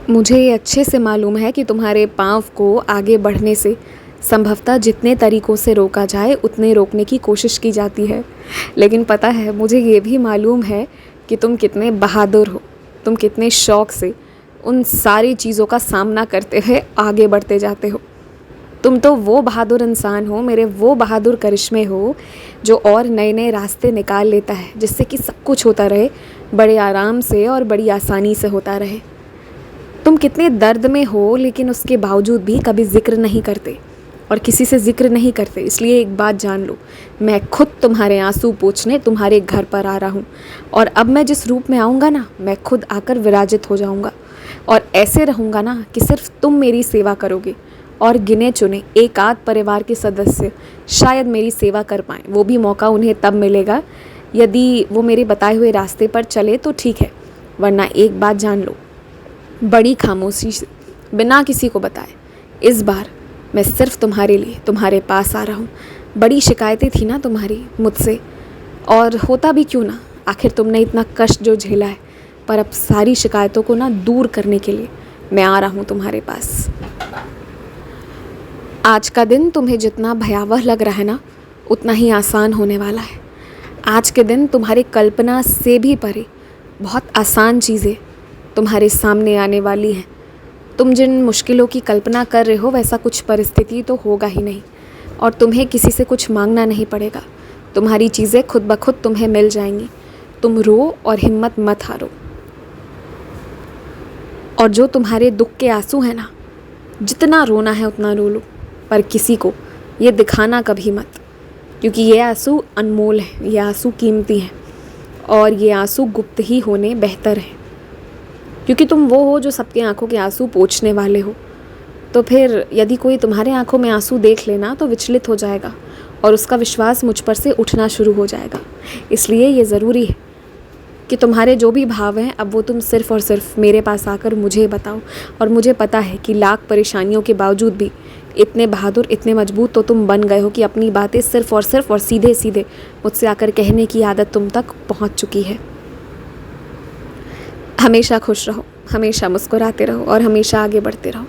मुझे ये अच्छे से मालूम है कि तुम्हारे पाँव को आगे बढ़ने से संभवतः जितने तरीक़ों से रोका जाए उतने रोकने की कोशिश की जाती है। लेकिन पता है, मुझे ये भी मालूम है कि तुम कितने बहादुर हो। तुम कितने शौक़ से उन सारी चीज़ों का सामना करते हुए आगे बढ़ते जाते हो। तुम तो वो बहादुर इंसान हो, मेरे वो बहादुर करिश्मे हो जो और नए नए रास्ते निकाल लेता है, जिससे कि सब कुछ होता रहे बड़े आराम से और बड़ी आसानी से होता रहे। तुम कितने दर्द में हो, लेकिन उसके बावजूद भी कभी जिक्र नहीं करते और किसी से जिक्र नहीं करते। इसलिए एक बात जान लो, मैं खुद तुम्हारे आंसू पोंछने तुम्हारे घर पर आ रहा हूँ। और अब मैं जिस रूप में आऊँगा ना, मैं खुद आकर विराजित हो जाऊँगा और ऐसे रहूँगा ना कि सिर्फ तुम मेरी सेवा करोगे और गिने चुने एक आध परिवार के सदस्य शायद मेरी सेवा कर पाएँ। वो भी मौका उन्हें तब मिलेगा यदि वो मेरे बताए हुए रास्ते पर चले तो ठीक है, वरना एक बात जान लो, बड़ी खामोशी से बिना किसी को बताए इस बार मैं सिर्फ तुम्हारे लिए तुम्हारे पास आ रहा हूँ। बड़ी शिकायतें थी ना तुम्हारी मुझसे, और होता भी क्यों ना, आखिर तुमने इतना कष्ट जो झेला है, पर अब सारी शिकायतों को ना दूर करने के लिए मैं आ रहा हूँ तुम्हारे पास। आज का दिन तुम्हें जितना भयावह लग रहा है ना, उतना ही आसान होने वाला है। आज के दिन तुम्हारी कल्पना से भी परे बहुत आसान चीज़ें तुम्हारे सामने आने वाली हैं। तुम जिन मुश्किलों की कल्पना कर रहे हो, वैसा कुछ परिस्थिति तो होगा ही नहीं और तुम्हें किसी से कुछ मांगना नहीं पड़ेगा। तुम्हारी चीज़ें खुद ब खुद तुम्हें मिल जाएंगी। तुम रो और हिम्मत मत हारो। और जो तुम्हारे दुख के आंसू हैं ना, जितना रोना है उतना रो लो, पर किसी को ये दिखाना कभी मत, क्योंकि ये आंसू अनमोल है, ये आंसू कीमती हैं और ये आंसू गुप्त ही होने बेहतर है। क्योंकि तुम वो हो जो सबके आंखों के आंसू पोंछने वाले हो। तो फिर यदि कोई तुम्हारे आंखों में आंसू देख लेना तो विचलित हो जाएगा और उसका विश्वास मुझ पर से उठना शुरू हो जाएगा। इसलिए ये ज़रूरी है कि तुम्हारे जो भी भाव हैं, अब वो तुम सिर्फ़ और सिर्फ मेरे पास आकर मुझे बताओ। और मुझे पता है कि लाख परेशानियों के बावजूद भी इतने बहादुर, इतने मजबूत तो तुम बन गए हो कि अपनी बातें सिर्फ़ और सीधे सीधे मुझसे आकर कहने की आदत तुम तक पहुँच चुकी है। हमेशा खुश रहो, हमेशा मुस्कुराते रहो और हमेशा आगे बढ़ते रहो।